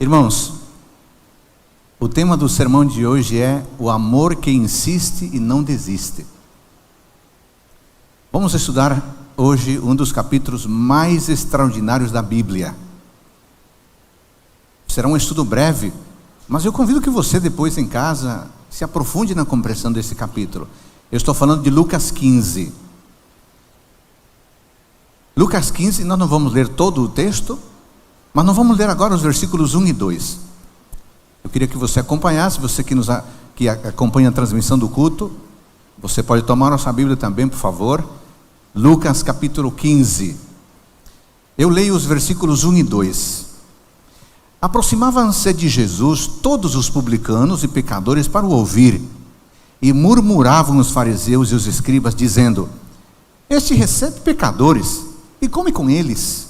Irmãos, o tema do sermão de hoje é o amor que insiste e não desiste. Vamos estudar hoje um dos capítulos mais extraordinários da Bíblia. Será um estudo breve, mas eu convido que você depois em casa se aprofunde na compreensão desse capítulo. Eu estou falando de Lucas 15. Lucas 15, nós não vamos ler todo o texto, mas nós vamos ler agora os versículos 1 e 2. Eu queria que você acompanhasse, você que acompanha a transmissão do culto, você pode tomar nossa Bíblia também, por favor. Lucas capítulo 15. Eu leio os versículos 1 e 2. Aproximavam-se de Jesus todos os publicanos e pecadores para o ouvir, e murmuravam os fariseus e os escribas, dizendo: Este recebe pecadores e come com eles.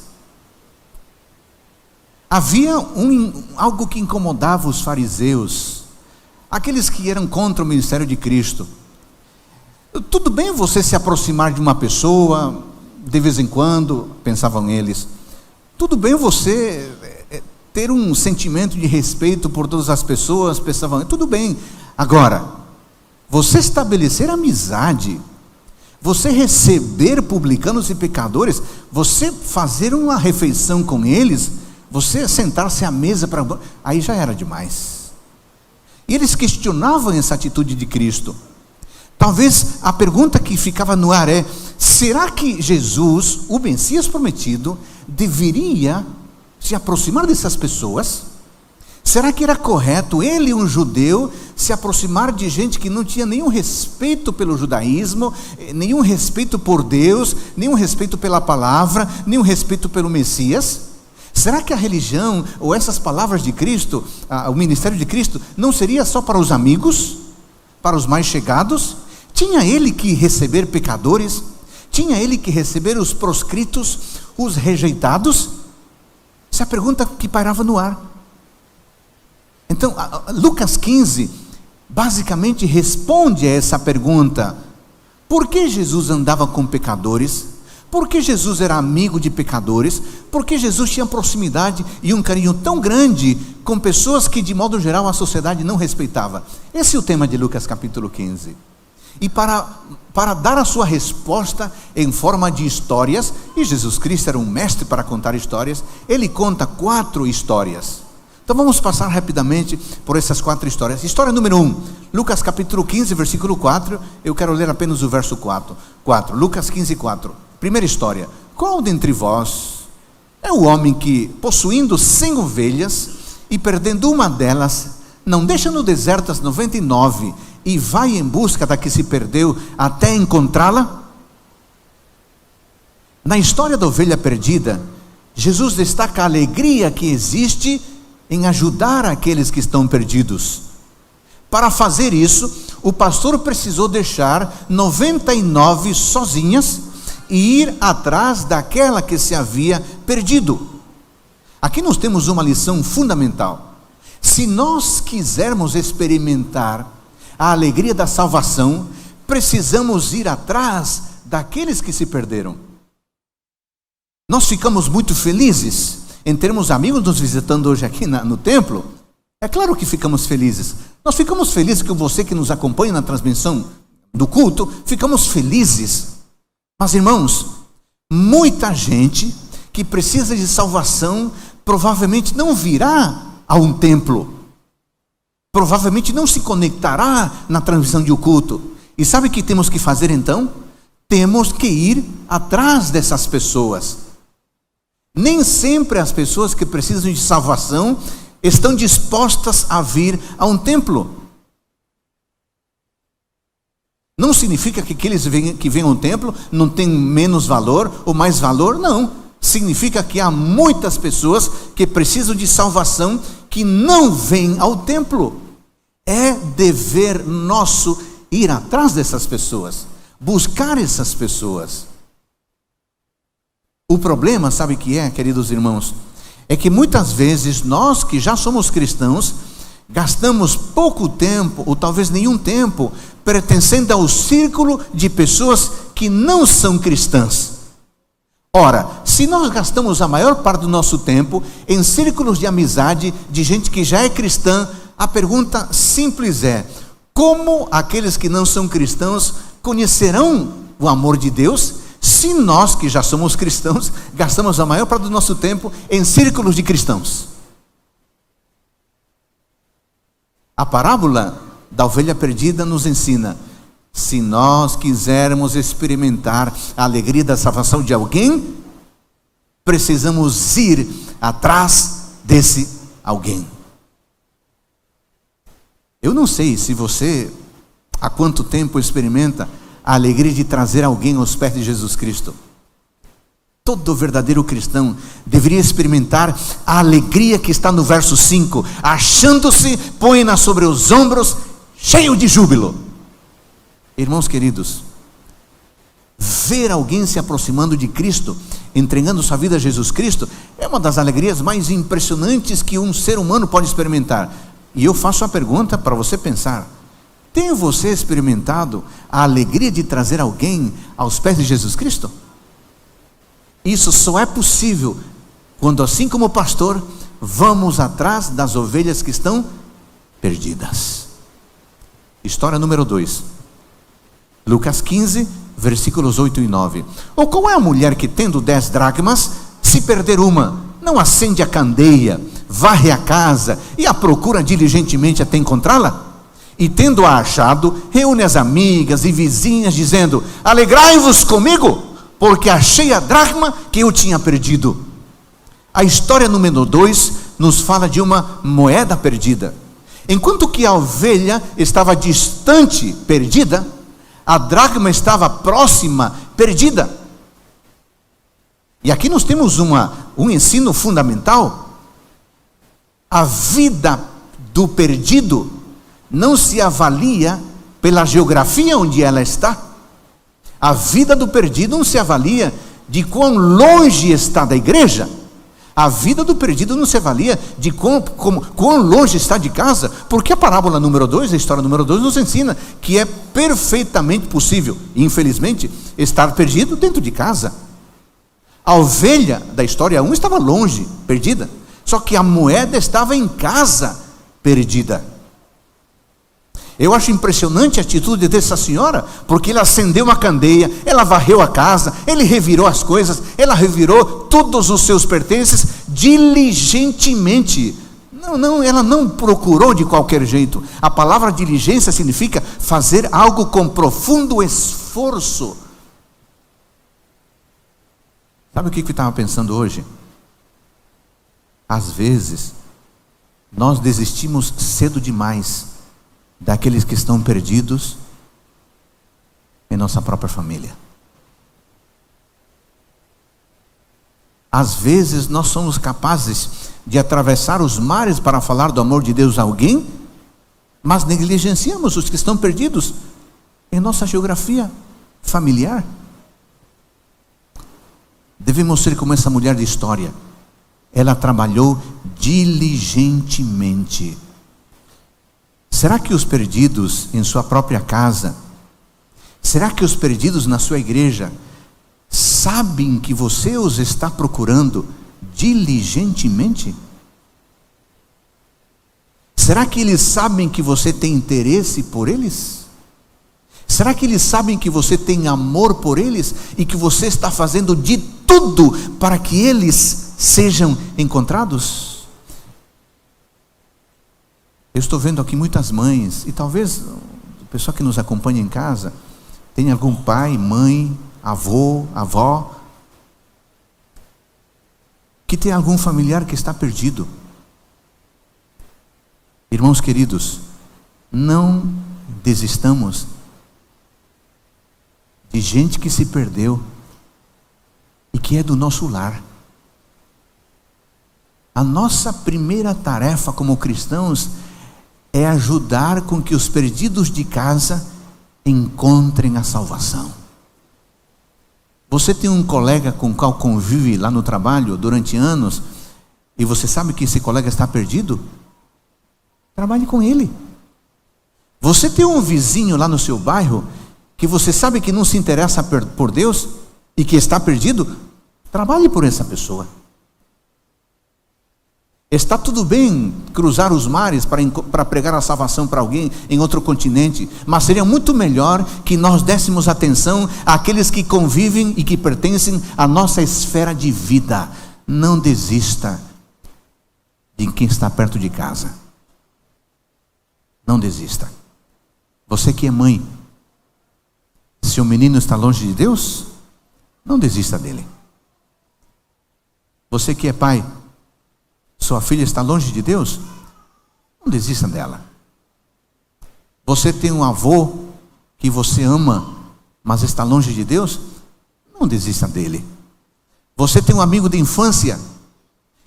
Havia algo que incomodava os fariseus, aqueles que eram contra o ministério de Cristo. Tudo bem você se aproximar de uma pessoa, de vez em quando, pensavam eles. Tudo bem você ter um sentimento de respeito por todas as pessoas, pensavam, tudo bem. Agora, você estabelecer amizade, você receber publicanos e pecadores, você fazer uma refeição com eles, você sentar-se à mesa para... aí já era demais. E eles questionavam essa atitude de Cristo. Talvez a pergunta que ficava no ar é: será que Jesus, o Messias prometido, deveria se aproximar dessas pessoas? Será que era correto ele, um judeu, se aproximar de gente que não tinha nenhum respeito pelo judaísmo, nenhum respeito por Deus, nenhum respeito pela palavra, nenhum respeito pelo Messias? Será que a religião, ou essas palavras de Cristo, o ministério de Cristo, não seria só para os amigos, para os mais chegados? Tinha ele que receber pecadores? Tinha ele que receber os proscritos, os rejeitados? Essa é a pergunta que pairava no ar. Então, Lucas 15, basicamente responde a essa pergunta. Por que Jesus andava com pecadores? Por que Jesus era amigo de pecadores? Por que Jesus tinha proximidade e um carinho tão grande com pessoas que, de modo geral, a sociedade não respeitava? Esse é o tema de Lucas capítulo 15. E para dar a sua resposta em forma de histórias, e Jesus Cristo era um mestre para contar histórias, ele conta 4 histórias. Então vamos passar rapidamente por essas 4 histórias. História número 1, Lucas capítulo 15, versículo 4, eu quero ler apenas o verso 4. Lucas 15, 4. Primeira história: qual dentre vós é o homem que, possuindo 100 ovelhas e perdendo uma delas, não deixa no deserto as 99 e vai em busca da que se perdeu até encontrá-la? Na história da ovelha perdida, Jesus destaca a alegria que existe em ajudar aqueles que estão perdidos. Para fazer isso, o pastor precisou deixar 99 sozinhas e ir atrás daquela que se havia perdido. Aqui nós temos uma lição fundamental. Se nós quisermos experimentar a alegria da salvação, precisamos ir atrás daqueles que se perderam. Nós ficamos muito felizes em termos amigos nos visitando hoje aqui no templo. É claro que ficamos felizes. Nós ficamos felizes com você que nos acompanha na transmissão do culto, ficamos felizes. Mas, irmãos, muita gente que precisa de salvação provavelmente não virá a um templo, provavelmente não se conectará na transmissão de um culto. E sabe o que temos que fazer então? Temos que ir atrás dessas pessoas. Nem sempre as pessoas que precisam de salvação estão dispostas a vir a um templo. Não significa que aqueles que vêm ao templo não têm menos valor ou mais valor, não. Significa que há muitas pessoas que precisam de salvação que não vêm ao templo. É dever nosso ir atrás dessas pessoas, buscar essas pessoas. O problema, sabe o que é, queridos irmãos? É que muitas vezes nós que já somos cristãos, gastamos pouco tempo, ou talvez nenhum tempo, pertencendo ao círculo de pessoas que não são cristãs. Ora, se nós gastamos a maior parte do nosso tempo em círculos de amizade de gente que já é cristã, a pergunta simples é: como aqueles que não são cristãos conhecerão o amor de Deus, se nós que já somos cristãos gastamos a maior parte do nosso tempo em círculos de cristãos? A parábola da ovelha perdida nos ensina: se nós quisermos experimentar a alegria da salvação de alguém, precisamos ir atrás desse alguém. Eu não sei se você há quanto tempo experimenta a alegria de trazer alguém aos pés de Jesus Cristo. Todo verdadeiro cristão deveria experimentar a alegria que está no verso 5. Achando-se, põe-na sobre os ombros, cheio de júbilo. Irmãos queridos, ver alguém se aproximando de Cristo, entregando sua vida a Jesus Cristo, é uma das alegrias mais impressionantes que um ser humano pode experimentar. E eu faço a pergunta para você pensar: tem você experimentado a alegria de trazer alguém aos pés de Jesus Cristo? Isso só é possível quando, assim como pastor, vamos atrás das ovelhas que estão perdidas. História número 2, Lucas 15, versículos 8 e 9. Ou qual é a mulher que, tendo 10 dracmas, se perder uma, não acende a candeia, varre a casa e a procura diligentemente até encontrá-la? E tendo-a achado, reúne as amigas e vizinhas, dizendo: alegrai-vos comigo, porque achei a dracma que eu tinha perdido. A história número 2 nos fala de uma moeda perdida. Enquanto que a ovelha estava distante, perdida, a dracma estava próxima, perdida. E aqui nós temos um ensino fundamental. A vida do perdido não se avalia pela geografia onde ela está. A vida do perdido não se avalia de quão longe está da igreja. A vida do perdido não se avalia de quão longe está de casa, porque a parábola número 2, a história número 2, nos ensina que é perfeitamente possível, infelizmente, estar perdido dentro de casa. A ovelha da história 1 estava longe, perdida, só que a moeda estava em casa, perdida. Eu acho impressionante a atitude dessa senhora, porque ela acendeu uma candeia, ela varreu a casa, ele revirou as coisas, ela revirou todos os seus pertences diligentemente. Ela não procurou de qualquer jeito. A palavra diligência significa fazer algo com profundo esforço. Sabe o que eu estava pensando hoje? Às vezes, nós desistimos cedo demais daqueles que estão perdidos em nossa própria família. Às vezes nós somos capazes de atravessar os mares para falar do amor de Deus a alguém, mas negligenciamos os que estão perdidos em nossa geografia familiar. Devemos ser como essa mulher de história. Ela trabalhou diligentemente. Será que os perdidos em sua própria casa, será que os perdidos na sua igreja sabem que você os está procurando diligentemente? Será que eles sabem que você tem interesse por eles? Será que eles sabem que você tem amor por eles e que você está fazendo de tudo para que eles sejam encontrados? Eu estou vendo aqui muitas mães, e talvez o pessoal que nos acompanha em casa tenha algum pai, mãe, avô, avó, que tem algum familiar que está perdido. Irmãos queridos, não desistamos de gente que se perdeu e que é do nosso lar. A nossa primeira tarefa como cristãos é ajudar com que os perdidos de casa encontrem a salvação. Você tem um colega com o qual convive lá no trabalho durante anos, e você sabe que esse colega está perdido? Trabalhe com ele. Você tem um vizinho lá no seu bairro, que você sabe que não se interessa por Deus, e que está perdido? Trabalhe por essa pessoa. Está tudo bem cruzar os mares para pregar a salvação para alguém em outro continente, mas seria muito melhor que nós dessemos atenção àqueles que convivem e que pertencem à nossa esfera de vida. Não desista de quem está perto de casa. Não desista. Você que é mãe, se o menino está longe de Deus, não desista dele. Você que é pai, sua filha está longe de Deus, não desista dela. Você tem um avô que você ama, mas está longe de Deus, não desista dele. Você tem um amigo de infância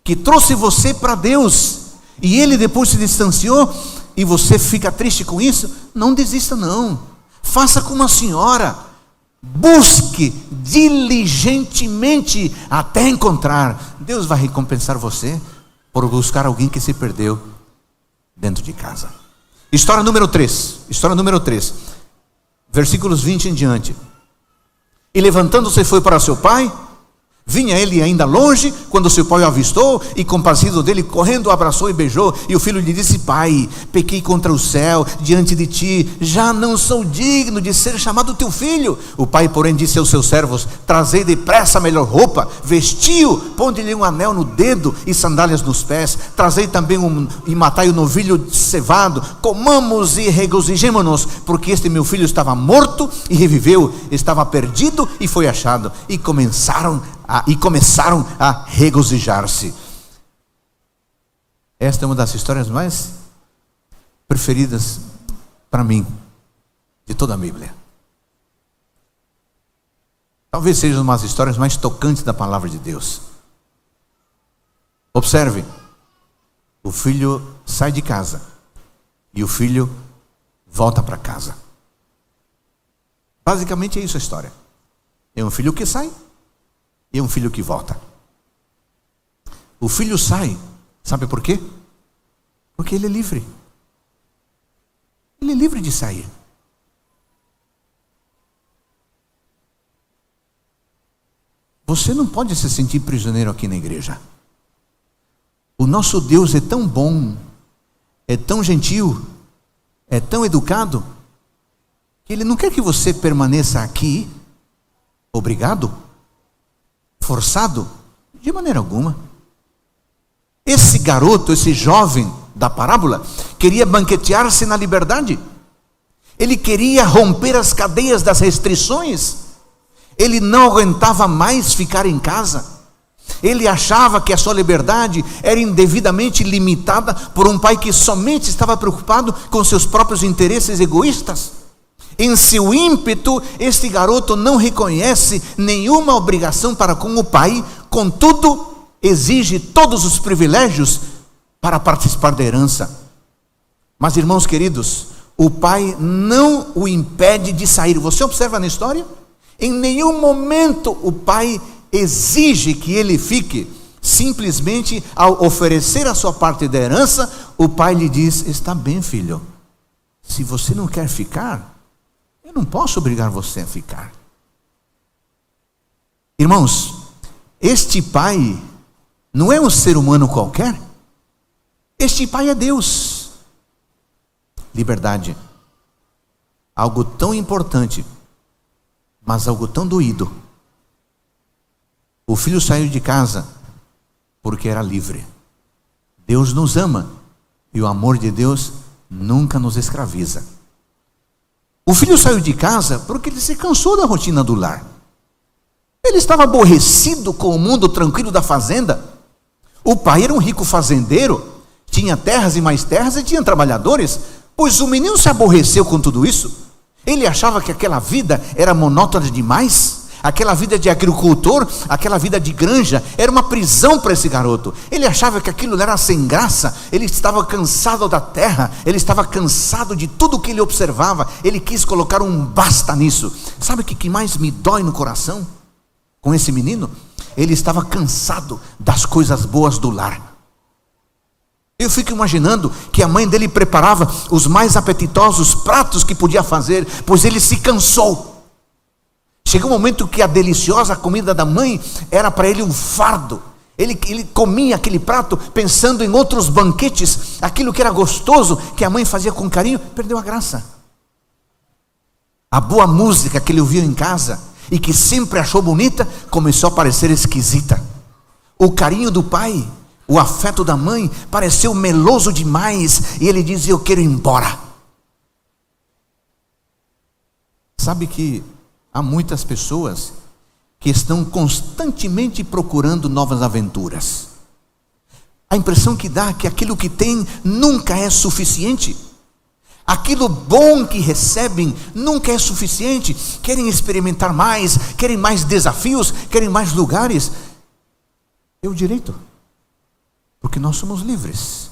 que trouxe você para Deus e ele depois se distanciou e você fica triste com isso, não desista não. Faça como a senhora. Busque diligentemente até encontrar. Deus vai recompensar você por buscar alguém que se perdeu dentro de casa. História número 3. Versículos 20 em diante. E levantando-se foi para seu pai. Vinha ele ainda longe, quando seu pai o avistou, e compassivo dele, correndo, o abraçou e beijou. E o filho lhe disse: Pai, pequei contra o céu, diante de ti, já não sou digno de ser chamado teu filho. O pai, porém, disse aos seus servos: Trazei depressa a melhor roupa, vestiu, ponde-lhe um anel no dedo e sandálias nos pés. Trazei também e matai o novilho cevado, comamos e regozijemo-nos, porque este meu filho estava morto e reviveu, estava perdido e foi achado. E começaram a regozijar-se. Esta é uma das histórias mais preferidas para mim de toda a Bíblia. Talvez seja uma das histórias mais tocantes da palavra de Deus. Observe, o filho sai de casa e o filho volta para casa. Basicamente é isso a história. É um filho que sai e um filho que volta. O filho sai, sabe por quê? Porque ele é livre. Ele é livre de sair. Você não pode se sentir prisioneiro aqui na igreja. O nosso Deus é tão bom, é tão gentil, é tão educado, que Ele não quer que você permaneça aqui obrigado, forçado, de maneira alguma. Esse garoto, esse jovem da parábola, queria banquetear-se na liberdade. Ele queria romper as cadeias das restrições. Ele não aguentava mais ficar em casa. Ele achava que a sua liberdade era indevidamente limitada por um pai que somente estava preocupado com seus próprios interesses egoístas. Em seu ímpeto, este garoto não reconhece nenhuma obrigação para com o pai, contudo, exige todos os privilégios para participar da herança. Mas, irmãos queridos, o pai não o impede de sair. Você observa na história? Em nenhum momento o pai exige que ele fique. Simplesmente, ao oferecer a sua parte da herança, o pai lhe diz: está bem, filho, se você não quer ficar, eu não posso obrigar você a ficar. Irmãos, este pai não é um ser humano qualquer. Este pai é Deus. Liberdade, algo tão importante, mas algo tão doído. O filho saiu de casa porque era livre. Deus nos ama e o amor de Deus nunca nos escraviza. O filho saiu de casa porque ele se cansou da rotina do lar. Ele estava aborrecido com o mundo tranquilo da fazenda. O pai era um rico fazendeiro, tinha terras e mais terras e tinha trabalhadores. Pois o menino se aborreceu com tudo isso. Ele achava que aquela vida era monótona demais. Aquela vida de agricultor, aquela vida de granja, era uma prisão para esse garoto. Ele achava que aquilo era sem graça. Ele estava cansado da terra. Ele estava cansado de tudo que ele observava. Ele quis colocar um basta nisso. Sabe o que mais me dói no coração com esse menino? Ele estava cansado das coisas boas do lar. Eu fico imaginando que a mãe dele preparava os mais apetitosos pratos que podia fazer, pois ele se cansou. Chegou um momento que a deliciosa comida da mãe era para ele um fardo. Ele comia aquele prato pensando em outros banquetes, aquilo que era gostoso, que a mãe fazia com carinho, perdeu a graça. A boa música que ele ouviu em casa e que sempre achou bonita, começou a parecer esquisita. O carinho do pai, o afeto da mãe, pareceu meloso demais, e ele diz: eu quero ir embora. Sabe que há muitas pessoas que estão constantemente procurando novas aventuras. A impressão que dá é que aquilo que tem nunca é suficiente. Aquilo bom que recebem nunca é suficiente. Querem experimentar mais, querem mais desafios, querem mais lugares. É o direito, porque nós somos livres.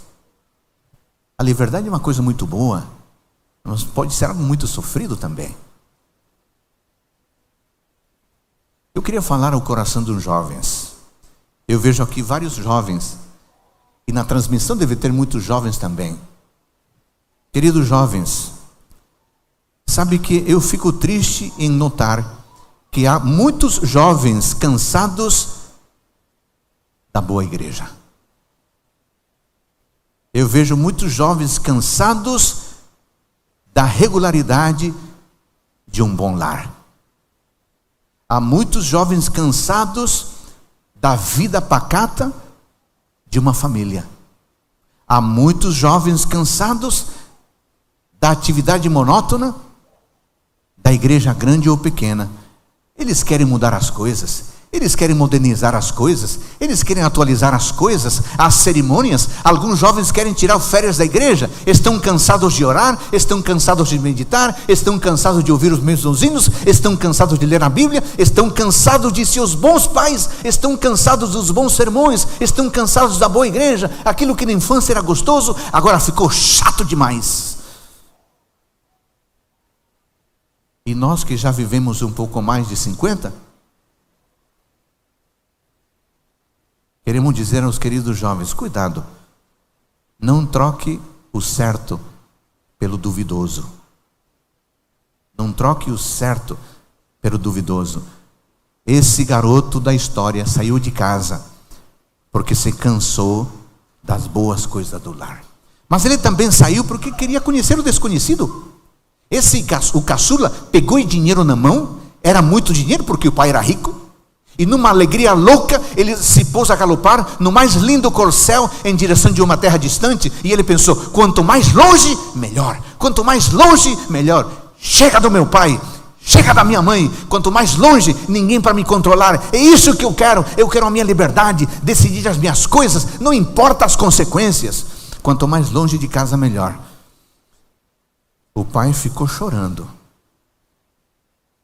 A liberdade é uma coisa muito boa, mas pode ser algo muito sofrido também. Eu queria falar ao coração dos jovens. Eu vejo aqui vários jovens, e na transmissão deve ter muitos jovens também. Queridos jovens, sabe que eu fico triste em notar que há muitos jovens cansados da boa igreja. Eu vejo muitos jovens cansados da regularidade de um bom lar. Há muitos jovens cansados da vida pacata de uma família. Há muitos jovens cansados da atividade monótona da igreja grande ou pequena. Eles querem mudar as coisas, eles querem modernizar as coisas, eles querem atualizar as coisas, as cerimônias. Alguns jovens querem tirar férias da igreja, estão cansados de orar, estão cansados de meditar, estão cansados de ouvir os mesmos hinos, estão cansados de ler a Bíblia, estão cansados de seus bons pais, estão cansados dos bons sermões, estão cansados da boa igreja. Aquilo que na infância era gostoso, agora ficou chato demais. E nós que já vivemos um pouco mais de 50, queremos dizer aos queridos jovens: cuidado, não troque o certo pelo duvidoso. Não troque o certo pelo duvidoso. Esse garoto da história saiu de casa porque se cansou das boas coisas do lar. Mas ele também saiu porque queria conhecer o desconhecido. O caçula pegou o dinheiro na mão, era muito dinheiro porque o pai era rico, e numa alegria louca, ele se pôs a galopar no mais lindo corcel em direção de uma terra distante, e ele pensou: quanto mais longe, melhor. Quanto mais longe, melhor. Chega do meu pai, chega da minha mãe, quanto mais longe, ninguém para me controlar. É isso que eu quero a minha liberdade, decidir as minhas coisas, não importa as consequências. Quanto mais longe de casa, melhor. O pai ficou chorando,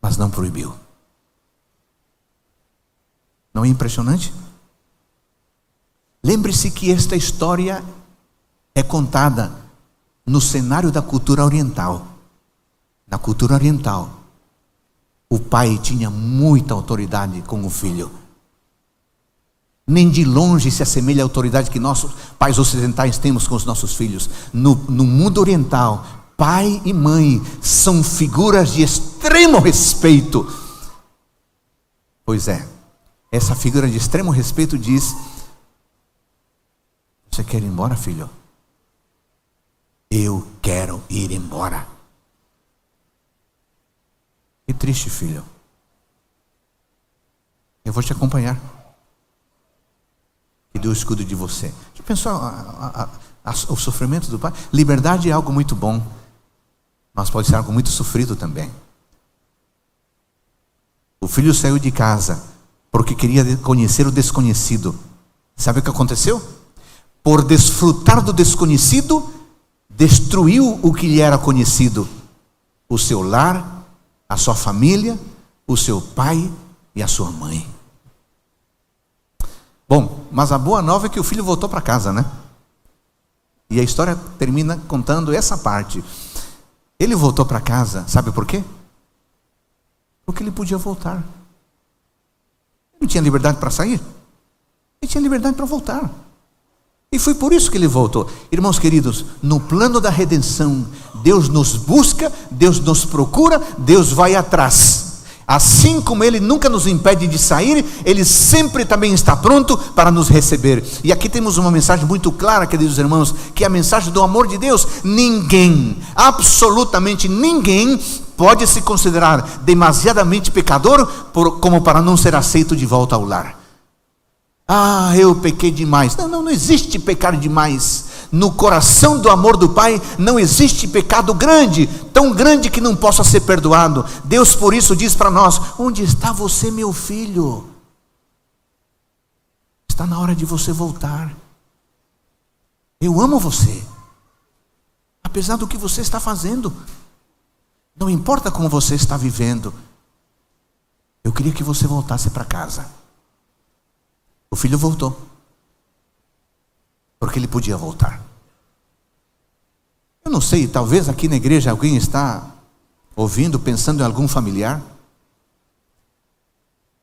mas não proibiu. Não é impressionante? Lembre-se que esta história é contada no cenário da cultura oriental. Na cultura oriental, o pai tinha muita autoridade com o filho. Nem de longe se assemelha à autoridade que nossos pais ocidentais temos com os nossos filhos. No mundo oriental, pai e mãe são figuras de extremo respeito. Pois é, essa figura de extremo respeito diz: você quer ir embora, filho? Eu quero ir embora. Que triste, filho. Eu vou te acompanhar. Que Deus cuide de você. Já pensou o sofrimento do pai? Liberdade é algo muito bom, mas pode ser algo muito sofrido também. O filho saiu de casa porque queria conhecer o desconhecido. Sabe o que aconteceu? Por desfrutar do desconhecido, destruiu o que lhe era conhecido: o seu lar, a sua família, o seu pai e a sua mãe. Bom, mas a boa nova é que o filho voltou para casa, né? E a história termina contando essa parte. Ele voltou para casa, sabe por quê? Porque ele podia voltar. Ele não tinha liberdade para sair, ele tinha liberdade para voltar. E foi por isso que ele voltou. Irmãos queridos, no plano da redenção, Deus nos busca, Deus nos procura, Deus vai atrás. Assim como Ele nunca nos impede de sair, Ele sempre também está pronto para nos receber. E aqui temos uma mensagem muito clara, queridos irmãos, que é a mensagem do amor de Deus. Ninguém, absolutamente ninguém, pode se considerar demasiadamente pecador como para não ser aceito de volta ao lar. Ah, eu pequei demais. Não existe pecar demais. No coração do amor do Pai não existe pecado grande, tão grande que não possa ser perdoado. Deus por isso diz para nós: onde está você, meu filho? Está na hora de você voltar. Eu amo você, apesar do que você está fazendo. Não importa como você está vivendo. Eu queria que você voltasse para casa. O filho voltou, porque ele podia voltar. Eu não sei, talvez aqui na igreja alguém está ouvindo, pensando em algum familiar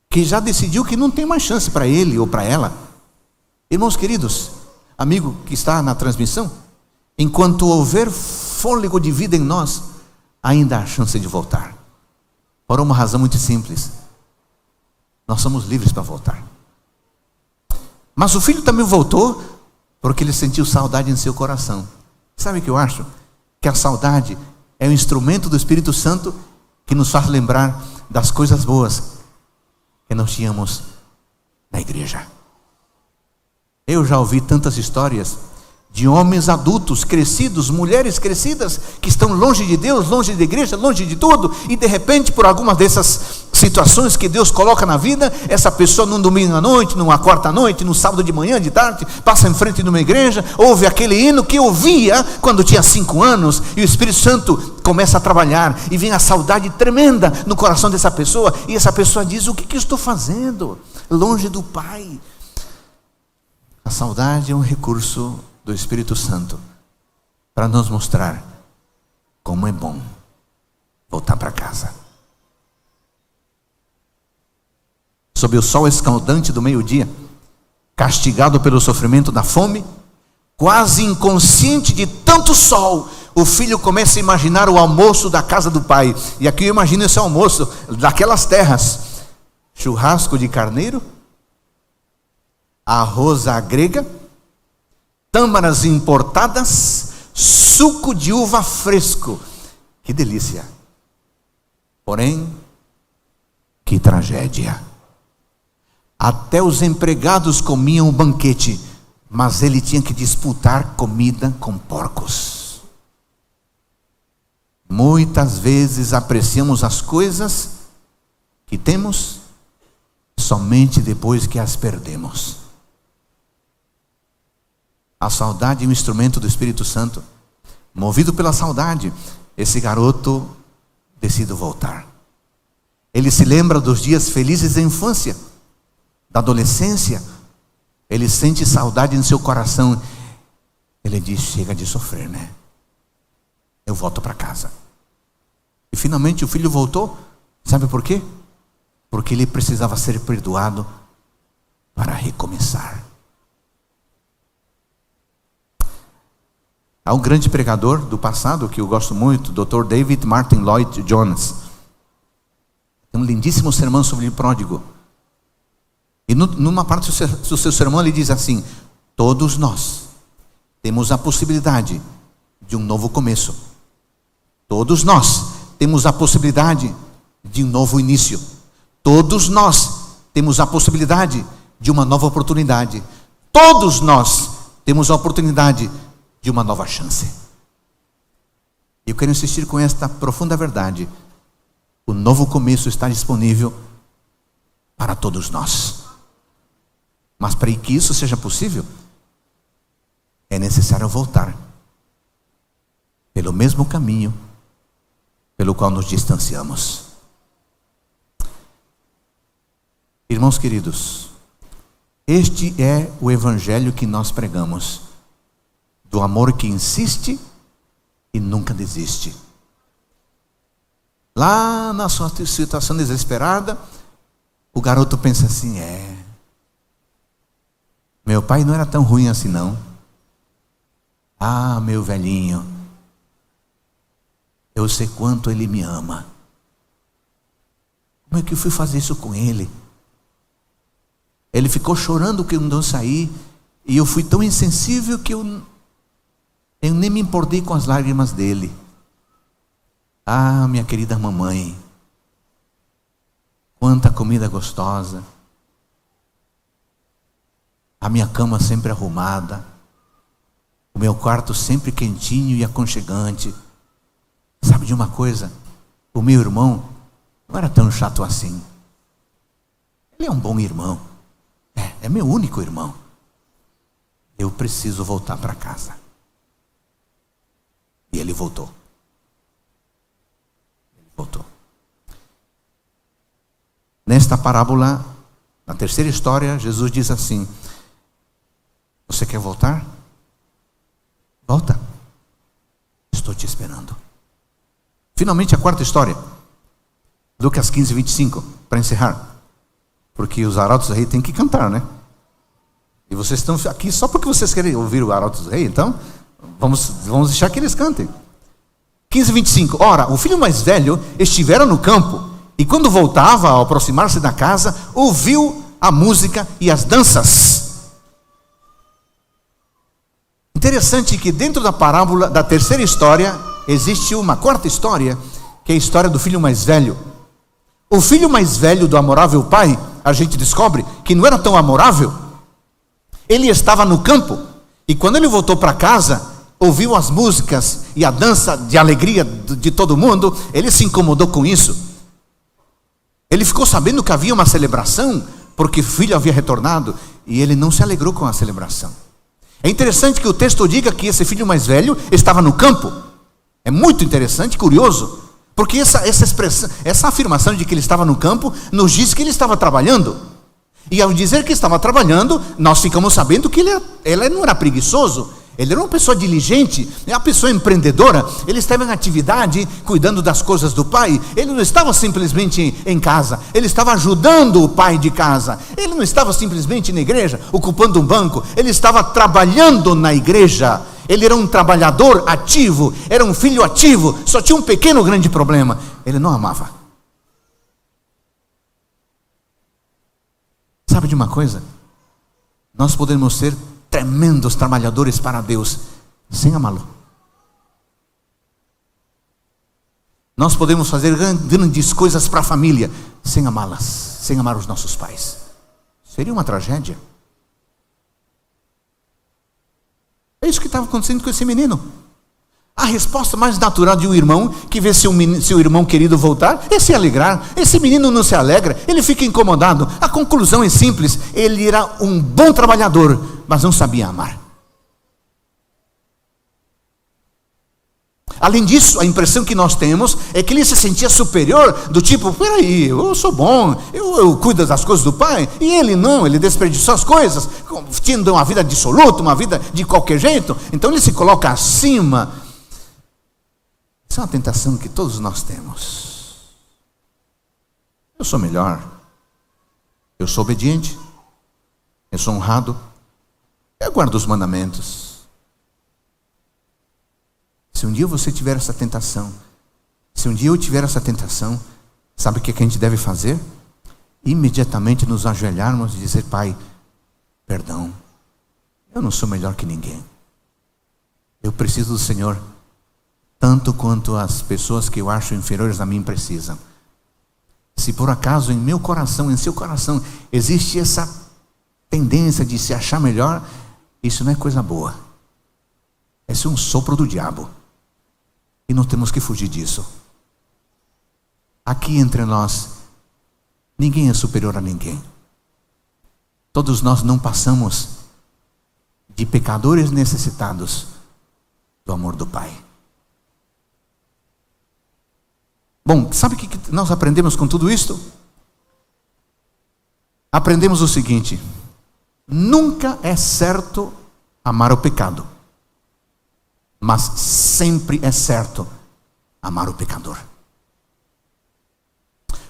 que já decidiu que não tem mais chance para ele ou para ela. Irmãos queridos, amigo que está na transmissão, enquanto houver fôlego de vida em nós, ainda há chance de voltar. Por uma razão muito simples: nós somos livres para voltar. Mas o filho também voltou porque ele sentiu saudade em seu coração. Sabe o que eu acho? Que a saudade é um instrumento do Espírito Santo que nos faz lembrar das coisas boas que nós tínhamos na igreja. Eu já ouvi tantas histórias de homens adultos, crescidos, mulheres crescidas, que estão longe de Deus, longe da igreja, longe de tudo, e de repente, por alguma dessas situações que Deus coloca na vida, essa pessoa num domingo à noite, numa quarta à noite, num sábado de manhã, de tarde, passa em frente de uma igreja, ouve aquele hino que ouvia quando tinha 5 anos, e o Espírito Santo começa a trabalhar, e vem a saudade tremenda no coração dessa pessoa, e essa pessoa diz: o que eu estou fazendo? Longe do Pai. A saudade é um recurso do Espírito Santo para nos mostrar como é bom voltar para casa. Sob o sol escaldante do meio-dia, castigado pelo sofrimento da fome, quase inconsciente de tanto sol, o filho começa a imaginar o almoço da casa do pai. E aqui eu imagino esse almoço daquelas terras: churrasco de carneiro, arroz à grega, tâmaras importadas, suco de uva fresco. Que delícia! Porém, que tragédia! Até os empregados comiam o banquete, mas ele tinha que disputar comida com porcos. Muitas vezes apreciamos as coisas que temos somente depois que as perdemos. A saudade é um instrumento do Espírito Santo. Movido pela saudade, esse garoto decide voltar. Ele se lembra dos dias felizes da infância, da adolescência. Ele sente saudade em seu coração. Ele diz: chega de sofrer, né? Eu volto para casa. E finalmente o filho voltou. Sabe por quê? Porque ele precisava ser perdoado para recomeçar. Há um grande pregador do passado que eu gosto muito, Dr. David Martin Lloyd Jones. Tem um lindíssimo sermão sobre o pródigo. E numa parte do seu sermão ele diz assim: todos nós temos a possibilidade de um novo começo. Todos nós temos a possibilidade de um novo início. Todos nós temos a possibilidade de uma nova oportunidade. Todos nós temos a oportunidade de uma nova chance. Eu quero insistir com esta profunda verdade: o novo começo está disponível para todos nós. Mas para que isso seja possível, é necessário voltar pelo mesmo caminho pelo qual nos distanciamos. Irmãos queridos, este é o evangelho que nós pregamos, do amor que insiste e nunca desiste. Lá na sua situação desesperada, o garoto pensa assim: meu pai não era tão ruim assim não. Ah, meu velhinho, eu sei quanto ele me ama. Como é que eu fui fazer isso com ele? Ele ficou chorando que eu não saí, e eu fui tão insensível que eu nem me importei com as lágrimas dele. Ah, minha querida mamãe, quanta comida gostosa, a minha cama sempre arrumada, o meu quarto sempre quentinho e aconchegante. Sabe de uma coisa? O meu irmão não era tão chato assim. Ele é um bom irmão. É meu único irmão. Eu preciso voltar para casa. E ele voltou. Ele voltou. Nesta parábola, na terceira história, Jesus diz assim: você quer voltar? Volta. Estou te esperando. Finalmente, a quarta história. Lucas 15, 25, para encerrar. Porque os arautos do rei têm que cantar, né? E vocês estão aqui só porque vocês querem ouvir o arautos do rei, então vamos deixar que eles cantem. 15, 25. Ora, o filho mais velho estivera no campo, e quando voltava, ao aproximar-se da casa, ouviu a música e as danças. Interessante que dentro da parábola da terceira história, existe uma quarta história, que é a história do filho mais velho. O filho mais velho do amorável pai, a gente descobre que não era tão amorável. Ele estava no campo, e quando ele voltou para casa, ouviu as músicas e a dança de alegria de todo mundo. Ele se incomodou com isso. Ele ficou sabendo que havia uma celebração, porque o filho havia retornado, e ele não se alegrou com a celebração. É interessante que o texto diga que esse filho mais velho estava no campo. É muito interessante, curioso, porque essa afirmação de que ele estava no campo nos diz que ele estava trabalhando. E ao dizer que estava trabalhando, nós ficamos sabendo que ele não era preguiçoso. Ele era uma pessoa diligente, uma pessoa empreendedora. Ele estava em atividade, cuidando das coisas do pai. Ele não estava simplesmente em casa, ele estava ajudando o pai de casa. Ele não estava simplesmente na igreja, ocupando um banco. Ele estava trabalhando na igreja. Ele era um trabalhador ativo, era um filho ativo. Só tinha um pequeno grande problema: ele não amava. Sabe de uma coisa? Nós podemos ser tremendos trabalhadores para Deus sem amá-lo. Nós podemos fazer grandes coisas para a família sem amá-las, sem amar os nossos pais. Seria uma tragédia. É isso que estava acontecendo com esse menino. A resposta mais natural de um irmão que vê seu irmão querido voltar é se alegrar. Esse menino não se alegra, ele fica incomodado. A conclusão é simples: ele era um bom trabalhador, mas não sabia amar. Além disso, a impressão que nós temos é que ele se sentia superior, do tipo: peraí, eu sou bom, eu cuido das coisas do pai, e ele não, ele desperdiçou as coisas, tendo uma vida dissoluta, uma vida de qualquer jeito. Então ele se coloca acima. Isso é uma tentação que todos nós temos. Eu sou melhor, eu sou obediente, eu sou honrado, eu guardo os mandamentos. Se um dia você tiver essa tentação, se um dia eu tiver essa tentação, sabe o que a gente deve fazer? Imediatamente nos ajoelharmos e dizer: Pai, perdão, eu não sou melhor que ninguém, eu preciso do Senhor tanto quanto as pessoas que eu acho inferiores a mim precisam. Se por acaso em meu coração, em seu coração, existe essa tendência de se achar melhor, isso não é coisa boa. Esse é um sopro do diabo. E não temos que fugir disso. Aqui entre nós, ninguém é superior a ninguém. Todos nós não passamos de pecadores necessitados do amor do Pai. Bom, sabe o que nós aprendemos com tudo isto? Aprendemos o seguinte: nunca é certo amar o pecado, mas sempre é certo amar o pecador.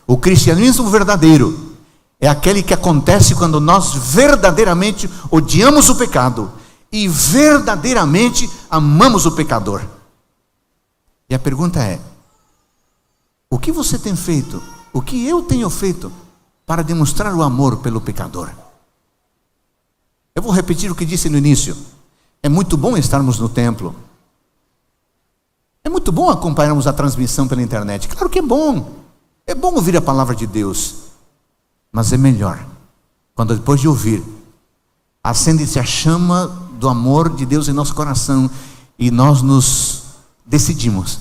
O cristianismo verdadeiro é aquele que acontece quando nós verdadeiramente odiamos o pecado e verdadeiramente amamos o pecador. E a pergunta é: o que você tem feito o que eu tenho feito para demonstrar o amor pelo pecador? Eu vou repetir o que disse no início. É muito bom estarmos no templo. É muito bom acompanharmos a transmissão pela internet. Claro que é bom. É bom ouvir a palavra de Deus. Mas é melhor quando depois de ouvir, acende-se a chama do amor de Deus em nosso coração e nós nos decidimos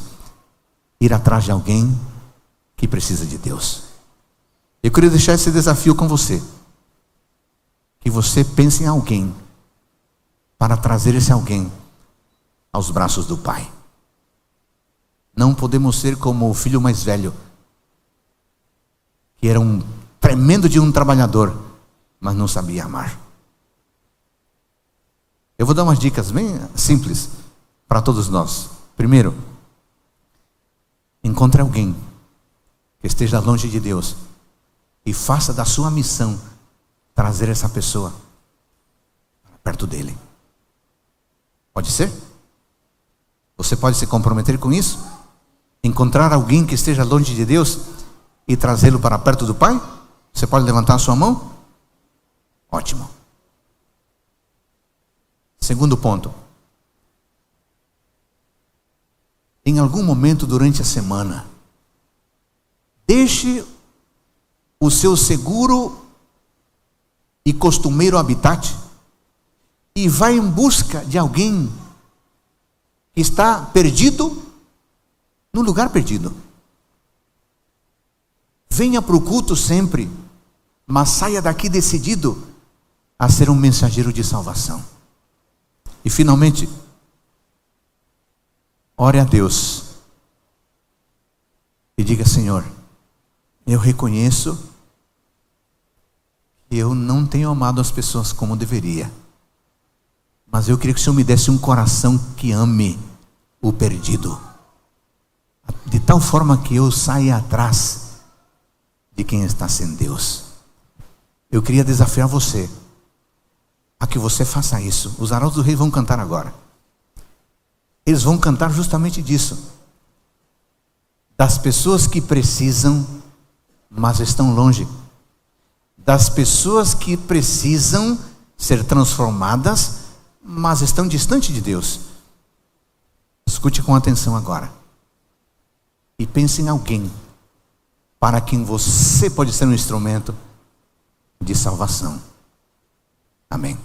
ir atrás de alguém que precisa de Deus. Eu queria deixar esse desafio com você. Que você pense em alguém para trazer esse alguém aos braços do Pai. Não podemos ser como o filho mais velho, que era um tremendo de um trabalhador, mas não sabia amar. Eu vou dar umas dicas bem simples para todos nós. Primeiro, encontre alguém que esteja longe de Deus e faça da sua missão trazer essa pessoa perto dele. Pode ser? Você pode se comprometer com isso? Encontrar alguém que esteja longe de Deus e trazê-lo para perto do Pai? Você pode levantar a sua mão? Ótimo. Segundo ponto. Em algum momento durante a semana, deixe o seu seguro e costumeiro habitat e vá em busca de alguém que está perdido no lugar perdido. Venha para o culto sempre, mas saia daqui decidido a ser um mensageiro de salvação. E finalmente, ore a Deus e diga: Senhor, eu reconheço que eu não tenho amado as pessoas como deveria, mas eu queria que o Senhor me desse um coração que ame o perdido, de tal forma que eu saia atrás de quem está sem Deus. Eu queria desafiar você a que você faça isso. Os Arautos do Rei vão cantar agora. Eles vão cantar justamente disso, das pessoas que precisam, mas estão longe, das pessoas que precisam ser transformadas, mas estão distante de Deus. Escute com atenção agora e pense em alguém para quem você pode ser um instrumento de salvação. Amém.